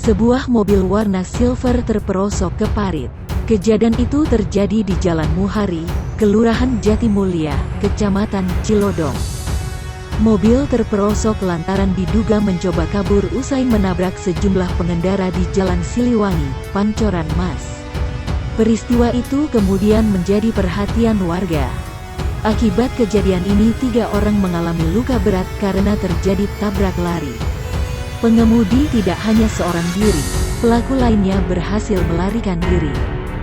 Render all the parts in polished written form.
Sebuah mobil warna silver terperosok ke parit. Kejadian itu terjadi di Jalan Muhari, Kelurahan Jatimulya, Kecamatan Cilodong. Mobil terperosok lantaran diduga mencoba kabur usai menabrak sejumlah pengendara di Jalan Siliwangi, Pancoran Mas. Peristiwa itu kemudian menjadi perhatian warga. Akibat kejadian ini 3 orang mengalami luka berat karena terjadi tabrak lari. Pengemudi tidak hanya seorang diri, pelaku lainnya berhasil melarikan diri.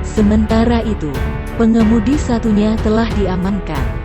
Sementara itu, pengemudi satunya telah diamankan.